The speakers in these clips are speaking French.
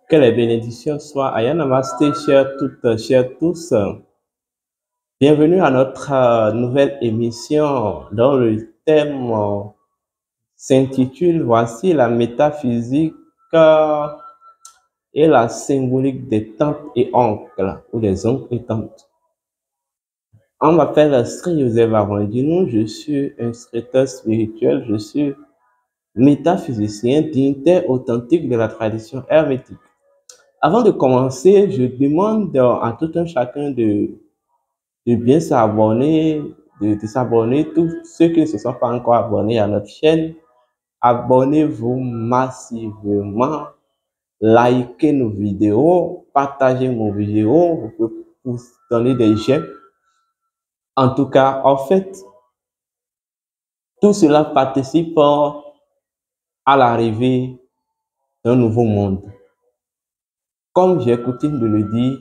Que les bénédictions soient à Yanamasté, chers toutes, chers tous. Bienvenue à notre nouvelle émission dont le thème s'intitule Voici la métaphysique et la symbolique des tantes et oncles, ou des oncles et tantes. On m'appelle Sri Joseph Arondino, je suis instructeur spirituel, je suis métaphysicien, dignitaire authentique de la tradition hermétique. Avant de commencer, je demande à tout un chacun de bien s'abonner, de s'abonner, tous ceux qui ne se sont pas encore abonnés à notre chaîne. Abonnez-vous massivement, likez nos vidéos, partagez nos vidéos, vous pouvez donner des j'aime. En tout cas, en fait, tout cela participe à l'arrivée d'un nouveau monde. Comme j'ai coutume de le dire,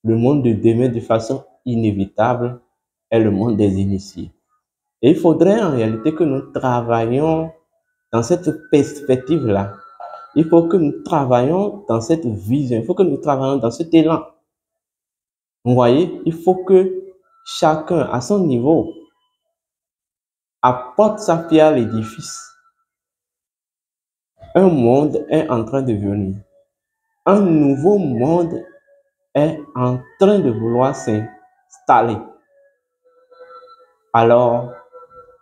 le monde de demain, de façon inévitable, est le monde des initiés. Et il faudrait en réalité que nous travaillions dans cette perspective-là. Il faut que nous travaillions dans cette vision. Il faut que nous travaillions dans cet élan. Vous voyez, il faut que chacun, à son niveau, apporte sa pierre à l'édifice. Un monde est en train de venir. Un nouveau monde est en train de vouloir s'installer. Alors,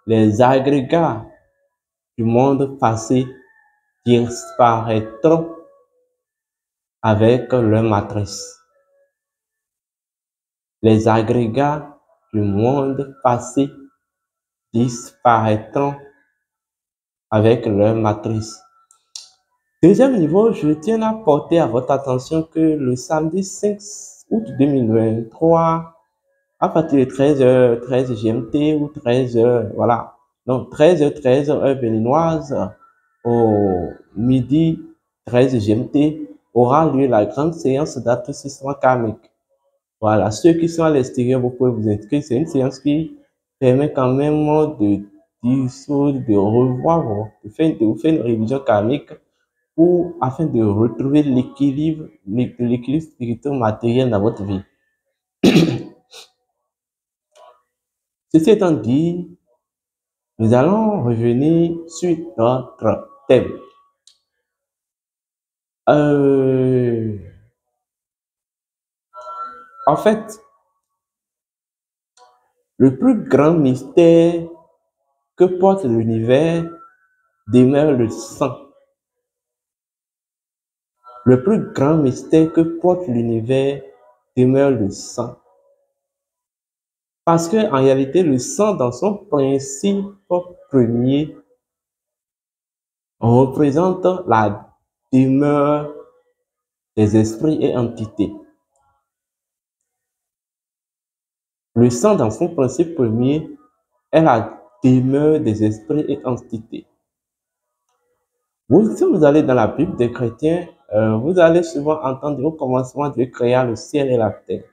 les agrégats du monde passé disparaîtront avec leur matrice. Les agrégats du monde passé disparaîtront avec leur matrice. Deuxième niveau, je tiens à porter à votre attention que le samedi 5 août 2023, à partir de 13h, 13 GMT ou 13h, voilà, donc 13h, 13h, heure béninoise, au midi 13 GMT, aura lieu la grande séance d'attraction karmique. Voilà, ceux qui sont à l'extérieur, vous pouvez vous inscrire. C'est une séance qui permet quand même de dissoudre, de revoir, de vous faire une révision karmique afin de retrouver l'équilibre spirituel matériel dans votre vie. Ceci étant dit, nous allons revenir sur notre thème. En fait, le plus grand mystère que porte l'univers demeure le sang. Le plus grand mystère que porte l'univers demeure le sang. Parce que en réalité, le sang, dans son principe premier, représente la demeure des esprits et entités. Le sang, dans son principe premier, est la demeure des esprits et entités. Si vous allez dans la Bible des chrétiens, vous allez souvent entendre au commencement Dieu créa le ciel et la terre.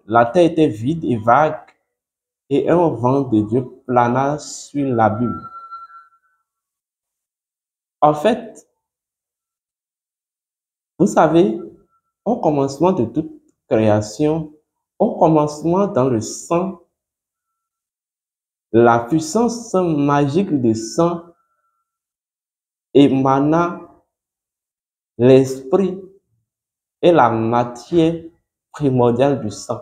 La terre était vide et vague et un vent de Dieu plana sur l'abîme. En fait, vous savez, au commencement de toute création, au commencement dans le sang, la puissance magique du sang émana l'esprit et la matière primordiale du sang.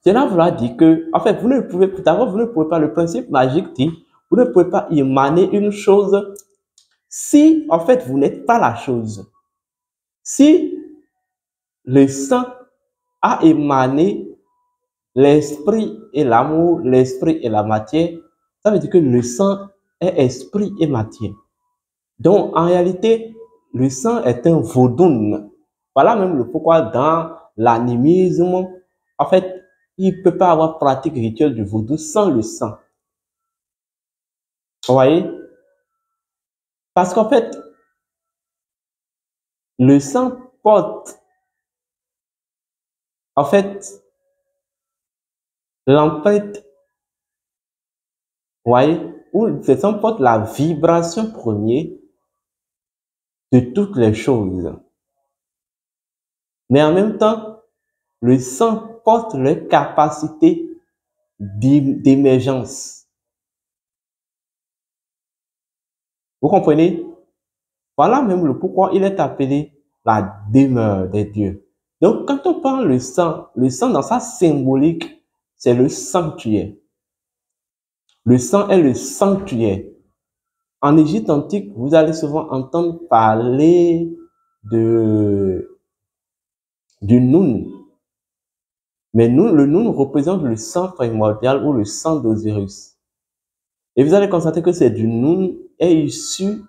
Cela voudra dire que, en fait, vous ne pouvez pas, le principe magique dit, vous ne pouvez pas émaner une chose si, en fait, vous n'êtes pas la chose. Si le sang a émané l'esprit et l'amour, l'esprit et la matière, ça veut dire que le sang est esprit et matière. Donc, en réalité, le sang est un vodun. Voilà même le pourquoi dans l'animisme, en fait, il ne peut pas avoir pratique rituelle du vaudou sans le sang. Vous voyez? Parce qu'en fait, le sang porte, en fait, l'empreinte, vous voyez, où le sang porte la vibration première de toutes les choses. Mais en même temps, le sang porte les capacités d'émergence. Vous comprenez? Voilà même le pourquoi il est appelé la demeure des dieux. Donc, quand on parle le sang dans sa symbolique, c'est le sanctuaire. Le sang est le sanctuaire. En Égypte antique, vous allez souvent entendre parler du Noun. Mais le Noun représente le sang primordial ou le sang d'Osiris. Et vous allez constater que c'est du Noun est issu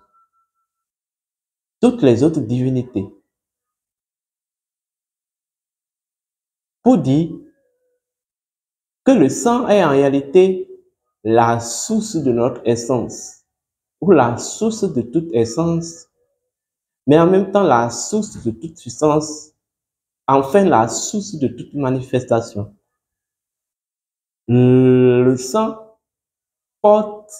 toutes les autres divinités. Pour dire que le sang est en réalité la source de notre essence, ou la source de toute essence, mais en même temps la source de toute puissance, enfin la source de toute manifestation. Le sang porte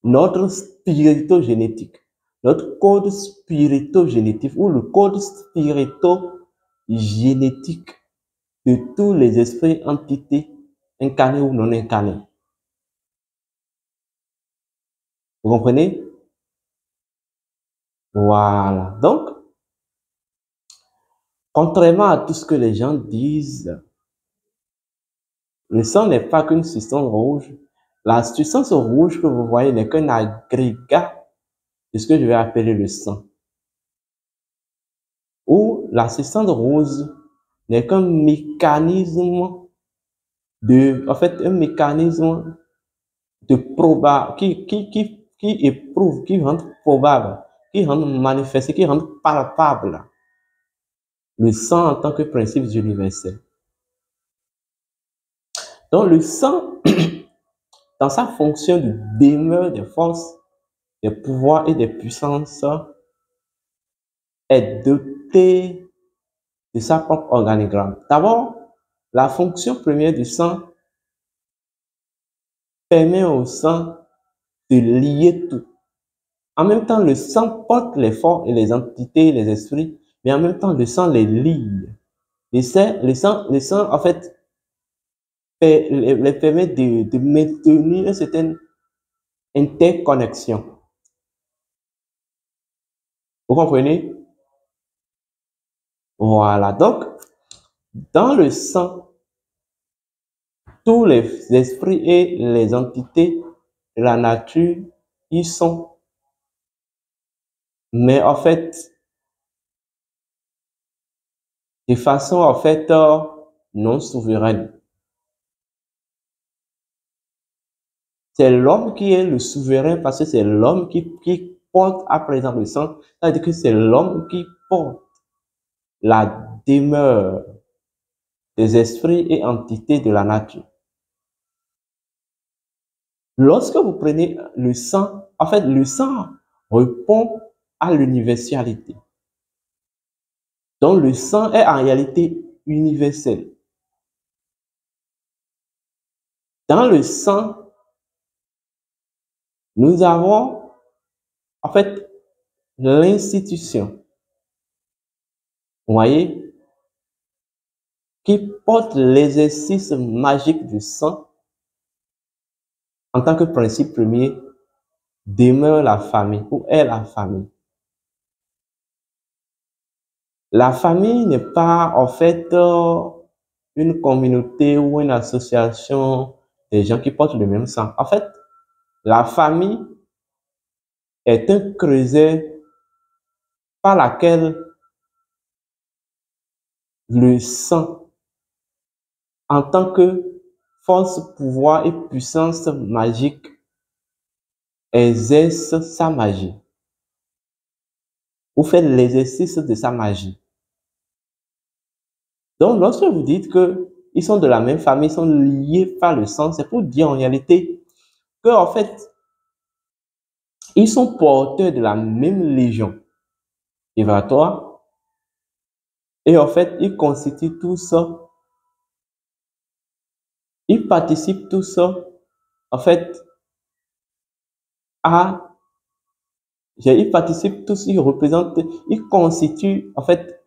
notre spirito-génétique, notre code spirito-génétique ou le code spirito-génétique de tous les esprits, entités, incarnés ou non incarnés. Vous comprenez? Voilà. Donc, contrairement à tout ce que les gens disent, le sang n'est pas qu'une substance rouge. La substance rouge que vous voyez n'est qu'un agrégat de ce que je vais appeler le sang. Ou la substance rouge n'est qu'un mécanisme un mécanisme de qui éprouve, qui rend probable, qui rend manifesté, qui rend palpable le sang en tant que principe universel. Donc le sang, dans sa fonction de demeure des forces, des pouvoirs et des puissances, est doté de sa propre organigramme. D'abord, la fonction première du sang permet au sang de lier tout. En même temps, le sang porte les forces et les entités, les esprits, mais en même temps, le sang les lie. Le sang, en fait, les permet de maintenir une certaine interconnexion. Vous comprenez? Voilà. Donc, dans le sang, tous les esprits et les entités de la nature y sont. Mais en fait, de façon en fait non souveraine. C'est l'homme qui est le souverain parce que c'est l'homme qui porte à présent le sang. C'est-à-dire que c'est l'homme qui porte la demeure des esprits et entités de la nature. Lorsque vous prenez le sang, en fait, le sang répond à l'universalité. Donc, le sang est en réalité universel. Dans le sang, nous avons, en fait, l'institution, vous voyez, qui porte l'exercice magique du sang en tant que principe premier, demeure la famille ou est la famille. La famille n'est pas en fait une communauté ou une association des gens qui portent le même sang. En fait, la famille est un creuset par laquelle le sang, en tant que force, pouvoir et puissance magique, exerce sa magie ou fait l'exercice de sa magie. Donc, lorsque vous dites que ils sont de la même famille, ils sont liés par le sang, c'est pour dire en réalité que, en fait, ils sont porteurs de la même légion vibratoire et en fait, ils constituent tout ça, ils participent tout ça, en fait, à, ils participent tous, ils représentent, ils constituent, en fait,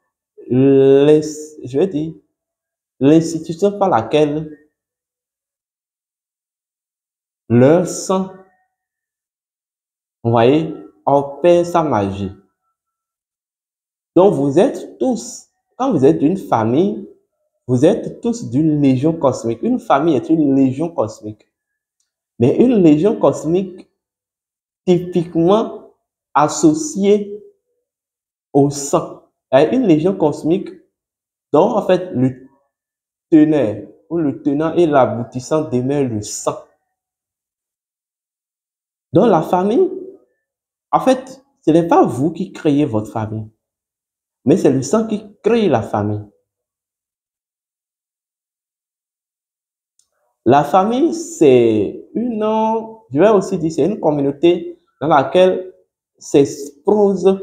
je vais dire, l'institution par laquelle leur sang, vous voyez, opère sa magie. Donc, vous êtes tous, quand vous êtes d'une famille, vous êtes tous d'une légion cosmique. Une famille est une légion cosmique. Mais une légion cosmique typiquement associée au sang. Une légion cosmique dont, en fait, le teneur ou le tenant et l'aboutissant demeure le sang. Donc, la famille, en fait, ce n'est pas vous qui créez votre famille, mais c'est le sang qui crée la famille. La famille, c'est une, je vais aussi dire, c'est une communauté dans laquelle s'expose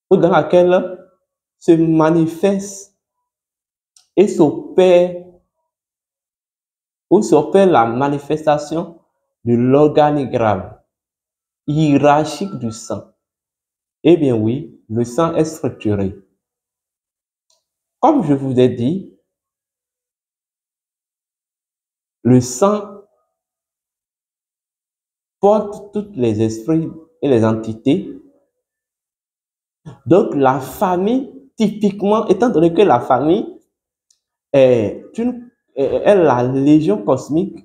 ou dans laquelle se manifeste et s'opère ou s'opère la manifestation de l'organigramme hiérarchique du sang. Eh bien oui, le sang est structuré. Comme je vous ai dit, le sang porte tous les esprits et les entités. Donc la famille, typiquement, étant donné que la famille est la légion cosmique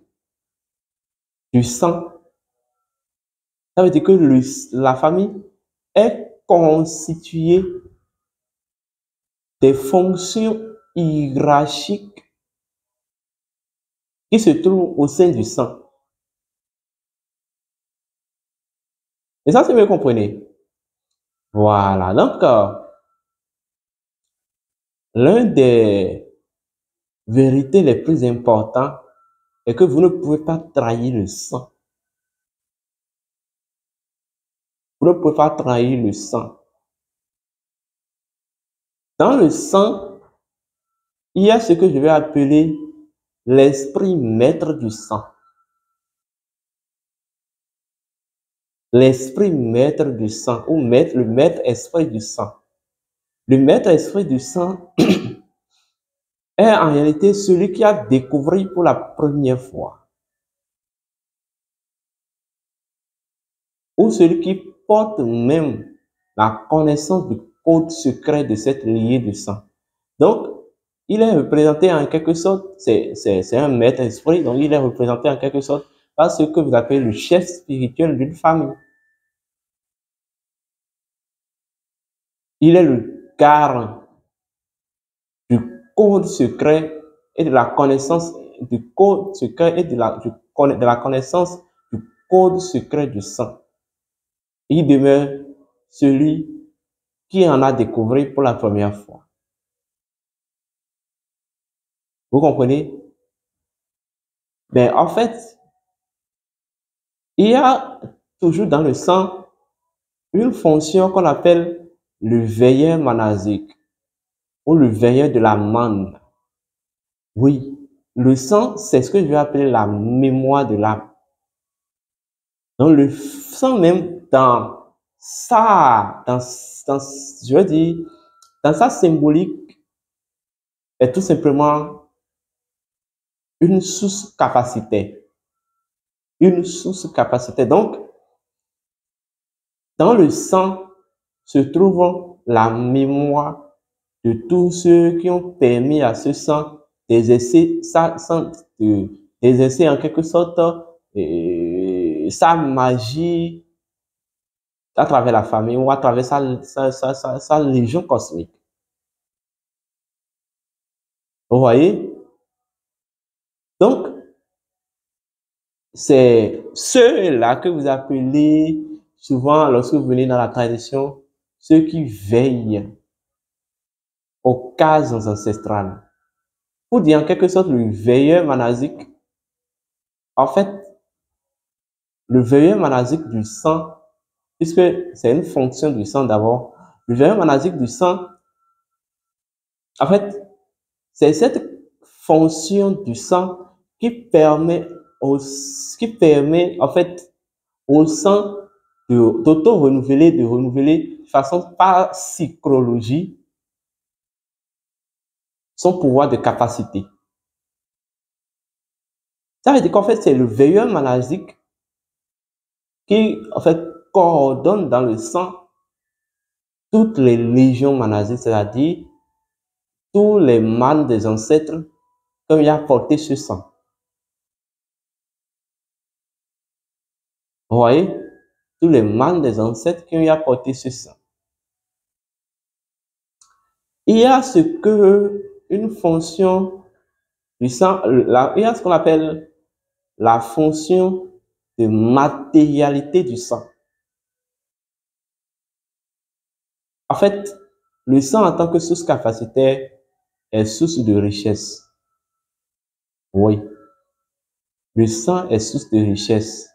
du sang, ça veut dire que la famille est constituée des fonctions hiérarchiques qui se trouvent au sein du sang. Et ça, c'est bien, vous comprenez? Voilà. Donc, l'un des vérités les plus importantes est que vous ne pouvez pas trahir le sang. Vous ne pouvez pas trahir le sang. Dans le sang, il y a ce que je vais appeler l'esprit maître du sang. L'esprit maître du sang ou le maître esprit du sang. Le maître esprit du sang est en réalité celui qui a découvert pour la première fois ou celui qui porte même la connaissance du code secret de cette lignée du sang. Donc, il est représenté en quelque sorte, c'est un maître esprit, donc il est représenté en quelque sorte par ce que vous appelez le chef spirituel d'une famille. Il est le garant code secret et de la connaissance du code secret et de la connaissance du code secret du sang. Il demeure celui qui en a découvert pour la première fois. Vous comprenez? Mais en fait, il y a toujours dans le sang une fonction qu'on appelle le veilleur manasique ou le veilleur de la manne. Oui, le sang, c'est ce que je vais appeler la mémoire de l'âme. Donc le sang même je veux dire, dans sa symbolique, est tout simplement une source capacitaire. Une source capacitaire. Donc, dans le sang se trouve la mémoire de tous ceux qui ont permis à ce sang d'exercer d'exercer en quelque sorte sa magie à travers la famille ou à travers sa légion cosmique. Vous voyez? Donc, c'est ceux-là que vous appelez souvent, lorsque vous venez dans la tradition, ceux qui veillent aux cases ancestrales. Pour dire en quelque sorte le veilleur manasique, en fait, le veilleur manasique du sang, puisque c'est une fonction du sang d'abord, le veilleur manasique du sang, en fait, c'est cette fonction du sang qui permet en fait au sang d'auto-renouveler, de renouveler de façon par psychologie son pouvoir de capacité. Ça veut dire qu'en fait, c'est le veilleur manasique qui, en fait, coordonne dans le sang toutes les légions manasiques, c'est-à-dire tous les mânes des ancêtres comme il a porté ce sang. Vous voyez? Tous les mânes des ancêtres qui ont apporté ce sang. Il y a une fonction du sang, il y a ce qu'on appelle la fonction de matérialité du sang. En fait, le sang en tant que source capacitaire est source de richesse. Oui. Le sang est source de richesse.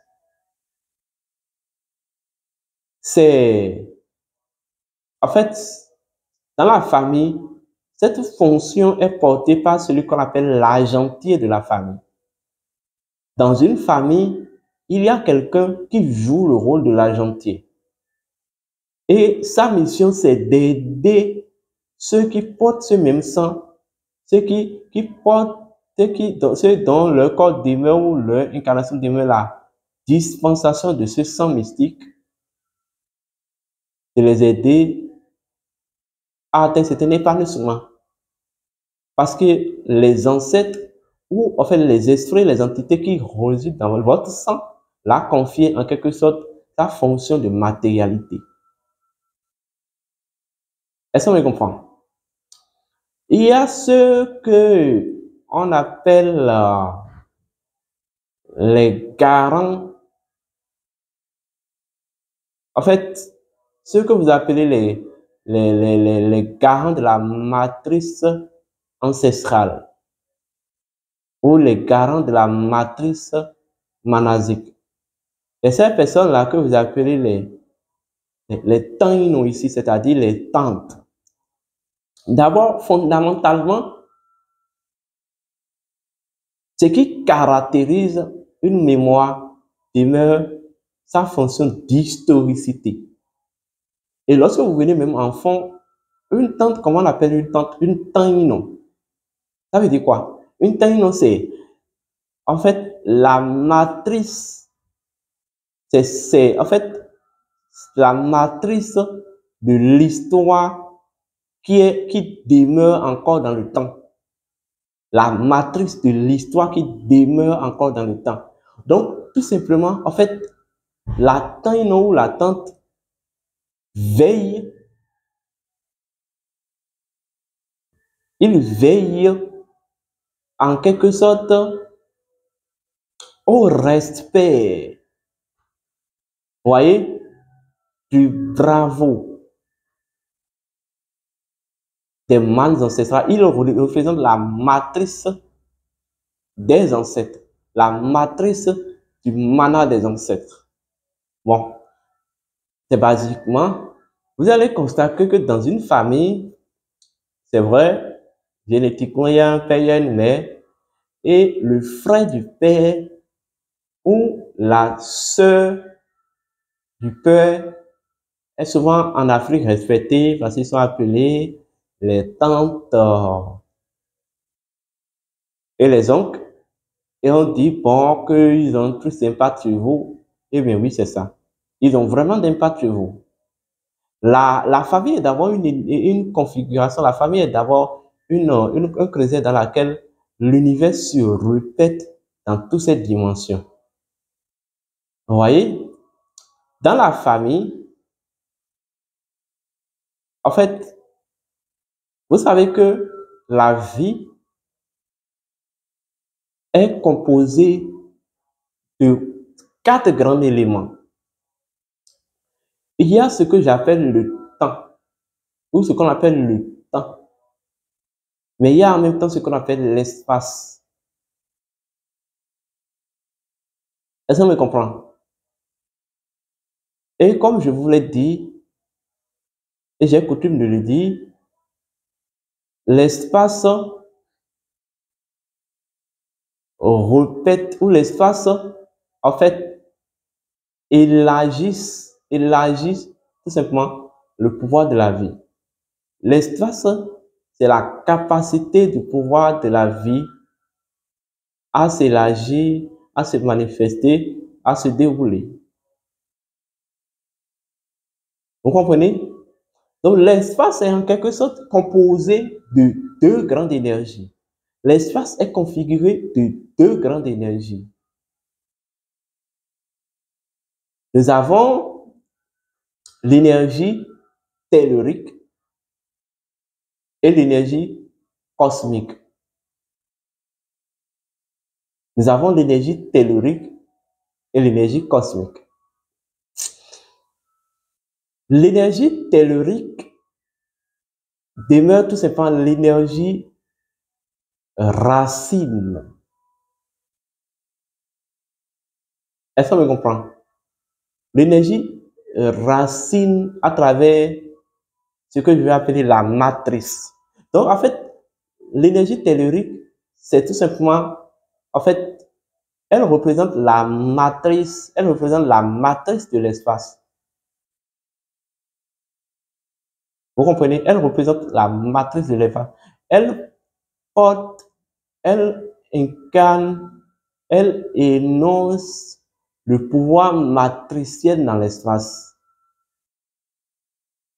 En fait, dans la famille, cette fonction est portée par celui qu'on appelle l'argentier de la famille. Dans une famille, il y a quelqu'un qui joue le rôle de l'argentier. Et sa mission, c'est d'aider ceux qui portent ce même sang, ceux dont leur corps demeure ou leur incarnation demeure la dispensation de ce sang mystique, de les aider à atteindre cet épanouissement. Parce que les ancêtres, ou en fait les esprits, les entités qui résident dans votre sang, la confient en quelque sorte sa fonction de matérialité. Est-ce qu'on me comprend? Il y a ce que on appelle les garants. En fait, ce que vous appelez les garants de la matrice ancestrale ou les garants de la matrice manasique. Et ces personnes-là que vous appelez les taïnos ici, c'est-à-dire les tantes. D'abord, fondamentalement, ce qui caractérise une mémoire demeure sa fonction d'historicité. Et lorsque vous venez même enfant, une tante, comment on appelle une tante? Une taïno. Ça veut dire quoi? Une taïno, c'est en fait la matrice. C'est en fait la matrice de l'histoire qui demeure encore dans le temps. La matrice de l'histoire qui demeure encore dans le temps. Donc, tout simplement, en fait, la tante ou la tante veille il veille en quelque sorte au respect, vous voyez, du bravo des mânes ancestrales. Il représente la matrice des ancêtres, la matrice du mana des ancêtres. Bon, c'est basiquement, vous allez constater que dans une famille, c'est vrai, génétiquement, il y a un père, il y a une mère, et le frère du père ou la sœur du père est souvent en Afrique respectée parce qu'ils sont appelés les tantes et les oncles. Et on dit, bon, qu'ils ont tous d'impact sur vous. Eh bien, oui, c'est ça. Ils ont vraiment d'impact sur vous. La famille est d'avoir une configuration, la famille est d'avoir un creuset dans laquelle l'univers se répète dans toutes ces dimensions. Vous voyez, dans la famille, en fait, vous savez que la vie est composée de 4 grands éléments. Il y a ce que j'appelle le temps, ou ce qu'on appelle le temps. Mais il y a en même temps ce qu'on appelle l'espace. Est-ce qu'on me comprend? Et comme je vous l'ai dit, et j'ai coutume de le dire, l'espace répète, ou l'espace, en fait, élargit tout simplement le pouvoir de la vie. L'espace, c'est la capacité du pouvoir de la vie à s'élargir, à se manifester, à se dérouler. Vous comprenez? Donc, l'espace est en quelque sorte composé de 2 grandes énergies. L'espace est configuré de 2 grandes énergies. Nous avons l'énergie tellurique et l'énergie cosmique. Nous avons l'énergie tellurique et l'énergie cosmique. L'énergie tellurique demeure tout simplement l'énergie racine. Est-ce qu'on me comprend? L'énergie racine à travers ce que je vais appeler la matrice. Donc, en fait, l'énergie tellurique, c'est tout simplement, en fait, elle représente la matrice de l'espace. Vous comprenez? Elle représente la matrice de l'espace. Elle porte, elle incarne, elle énonce le pouvoir matriciel dans l'espace.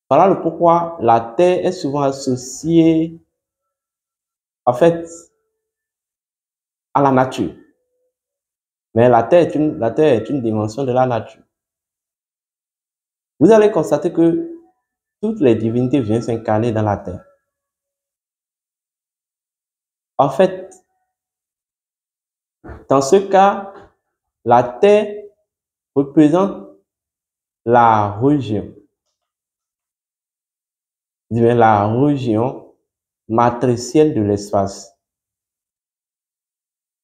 Voilà le pourquoi la Terre est souvent associée, en fait, à la nature. Mais la Terre est une dimension de la nature. Vous allez constater que toutes les divinités viennent s'incarner dans la Terre. En fait, dans ce cas, la Terre représente la région matricielle de l'espace.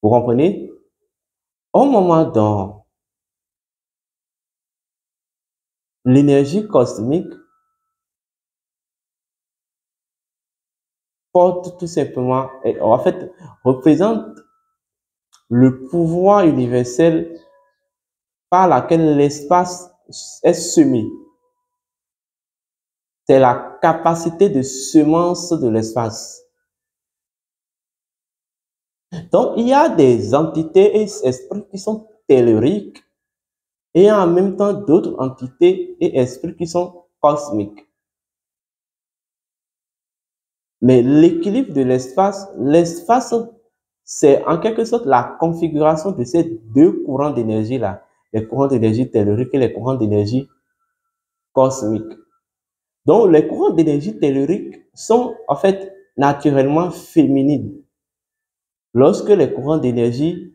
Vous comprenez? Au moment dont l'énergie cosmique porte tout simplement, en fait, représente le pouvoir universel par lequel l'espace est semé. C'est la capacité de semence de l'espace. Donc, il y a des entités et esprits qui sont telluriques et en même temps d'autres entités et esprits qui sont cosmiques. Mais l'équilibre de l'espace, c'est en quelque sorte la configuration de ces 2 courants d'énergie-là, les courants d'énergie tellurique et les courants d'énergie cosmique. Donc, les courants d'énergie tellurique sont en fait naturellement féminine. Lorsque les courants d'énergie,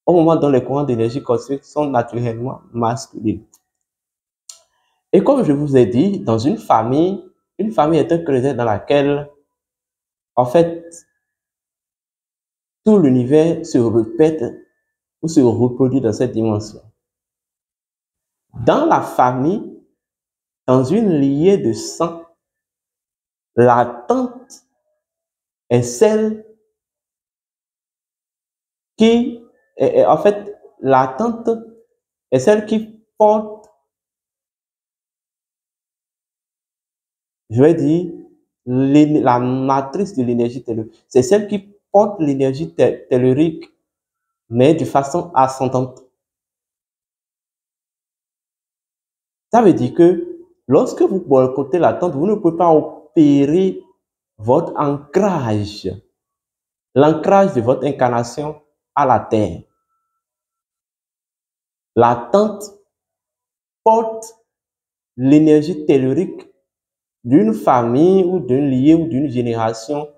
au moment dont les courants d'énergie cosmique sont naturellement masculines. Et comme je vous ai dit, dans une famille est un creuset dans laquelle, en fait, tout l'univers se répète ou se reproduit dans cette dimension. Dans la famille, dans une lignée de sang, la tante est celle qui, en fait, la tante est celle qui porte, je vais dire, la matrice de l'énergie tellurique. C'est celle qui porte l'énergie tellurique, mais de façon ascendante. Ça veut dire que lorsque vous boycottez la tente, vous ne pouvez pas opérer votre ancrage, l'ancrage de votre incarnation à la terre. La tente porte l'énergie tellurique d'une famille ou d'une lignée ou d'une génération,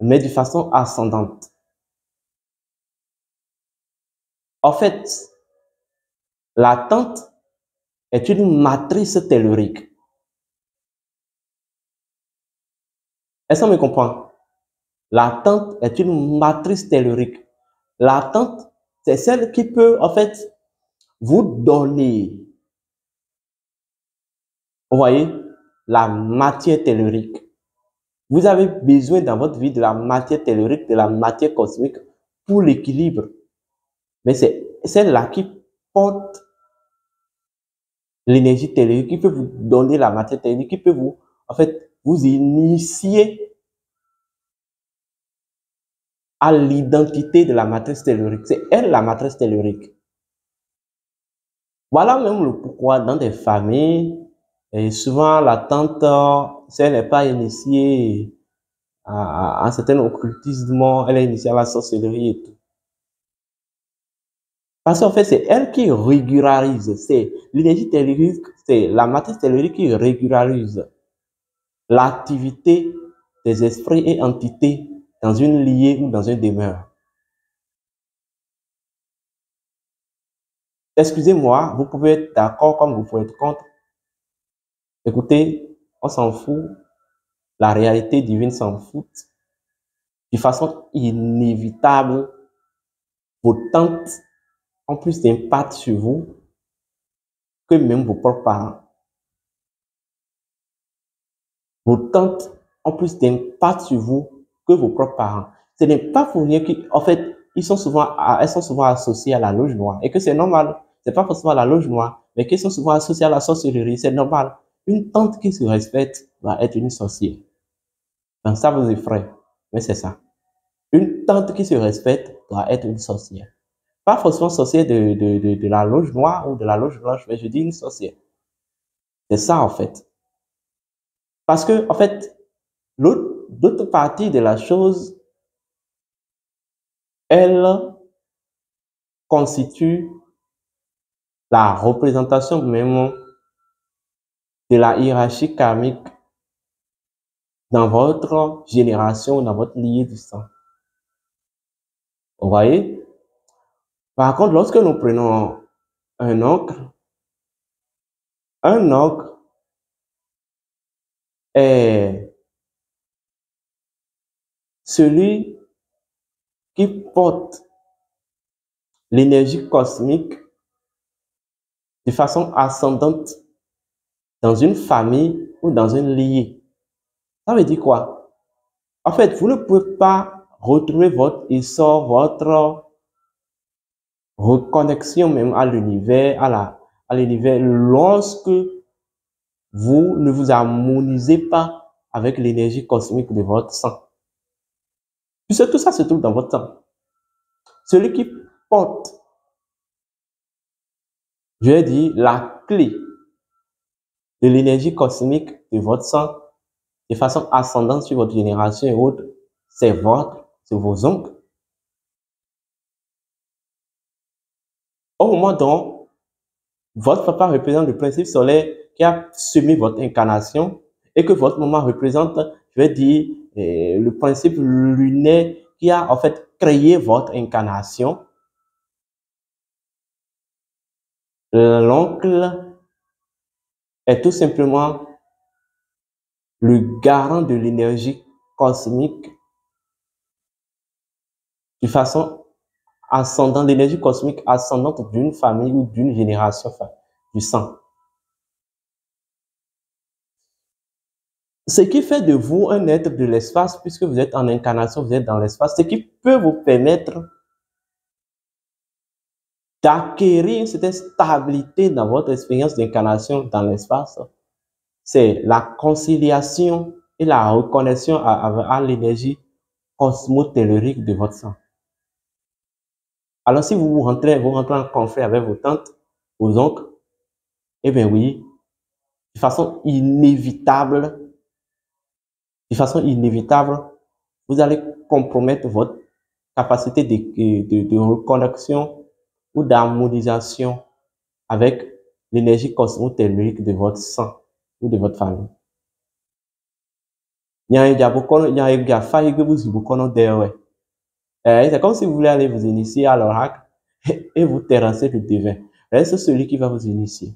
mais de façon ascendante. En fait, la tente est une matrice tellurique. Est-ce qu'on me comprend? La tente est une matrice tellurique. La tente, c'est celle qui peut, en fait, vous donner, vous voyez, la matière tellurique. Vous avez besoin dans votre vie de la matière tellurique, de la matière cosmique pour l'équilibre. Mais c'est celle-là qui porte l'énergie tellurique, qui peut vous donner la matière tellurique, qui peut vous, en fait, vous initier à l'identité de la matrice tellurique. C'est elle la matrice tellurique. Voilà même le pourquoi dans des familles, et souvent la tante, si elle n'est pas initiée à un certain occultisme, elle est initiée à la sorcellerie et tout. Parce qu'en fait, c'est elle qui régularise, c'est l'énergie tellurique, c'est la matrice tellurique qui régularise l'activité des esprits et entités dans une lignée ou dans une demeure. Excusez-moi, vous pouvez être d'accord comme vous pouvez être contre. Écoutez, on s'en fout. La réalité divine s'en fout. De façon inévitable, vos tantes ont plus d'impact sur vous que même vos propres parents. Vos tantes ont plus d'impact sur vous que vos propres parents. Ce n'est pas pour rien qu'en fait, elles sont souvent associées à la loge noire et que c'est normal. C'est pas forcément la loge noire, mais qu'elles sont souvent associées à la sorcellerie. C'est normal. Une tante qui se respecte va être une sorcière. Donc ça vous effraie, mais c'est ça. Une tante qui se respecte doit être une sorcière. Pas forcément sorcière de la loge noire ou de la loge blanche, mais je dis une sorcière. C'est ça en fait. Parce que, en fait, l'autre partie de la chose, elle constitue la représentation même de la hiérarchie karmique dans votre génération, dans votre lignée du sang. Vous voyez? Par contre, lorsque nous prenons un oncle est celui qui porte l'énergie cosmique de façon ascendante dans une famille ou dans une lignée. Ça veut dire quoi? En fait, vous ne pouvez pas retrouver votre essor, votre reconnexion même à l'univers, à l'univers lorsque vous ne vous harmonisez pas avec l'énergie cosmique de votre sang. Puisque tout ça se trouve dans votre sang. Celui qui porte, je vais dire, la clé de l'énergie cosmique de votre sang de façon ascendante sur votre génération et autres, c'est vos oncles. Au moment dont votre papa représente le principe solaire qui a semé votre incarnation et que votre maman représente, je vais dire, le principe lunaire qui a en fait créé votre incarnation. L'oncle est tout simplement le garant de l'énergie cosmique de façon ascendante, l'énergie cosmique ascendante d'une famille ou d'une génération du sang. Ce qui fait de vous un être de l'espace, puisque vous êtes en incarnation, vous êtes dans l'espace, ce qui peut vous permettre d'acquérir une certaine stabilité dans votre expérience d'incarnation dans l'espace, c'est la conciliation et la reconnexion à l'énergie cosmotellurique de votre sang. Alors, si vous rentrez en conflit avec vos tantes, vos oncles, eh bien oui, de façon inévitable, vous allez compromettre votre capacité de reconnexion ou d'harmonisation avec l'énergie cosmotellurique de votre sang ou de votre famille. C'est comme si vous voulez aller vous initier à l'oracle et vous terrasser le devin. C'est celui qui va vous initier.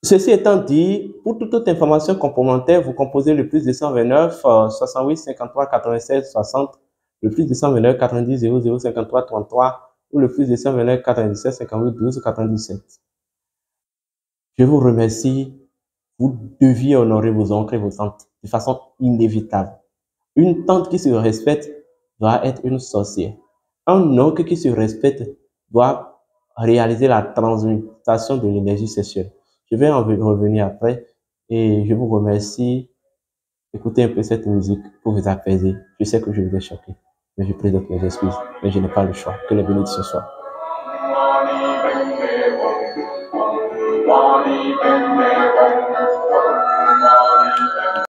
Ceci étant dit, pour toute autre information complémentaire, vous composez le plus 229 68 53 96 60, le plus 229 90 00 53 33 ou le plus 229 97 58 12 97. Je vous remercie. Vous deviez honorer vos oncles et vos tantes de façon inévitable. Une tante qui se respecte doit être une sorcière. Un oncle qui se respecte doit réaliser la transmutation de l'énergie sexuelle. Je vais en revenir après et je vous remercie. Écoutez un peu cette musique pour vous apaiser. Je sais que je vous ai choqué, mais je présente mes excuses, mais je n'ai pas le choix. Que la bénédiction soit.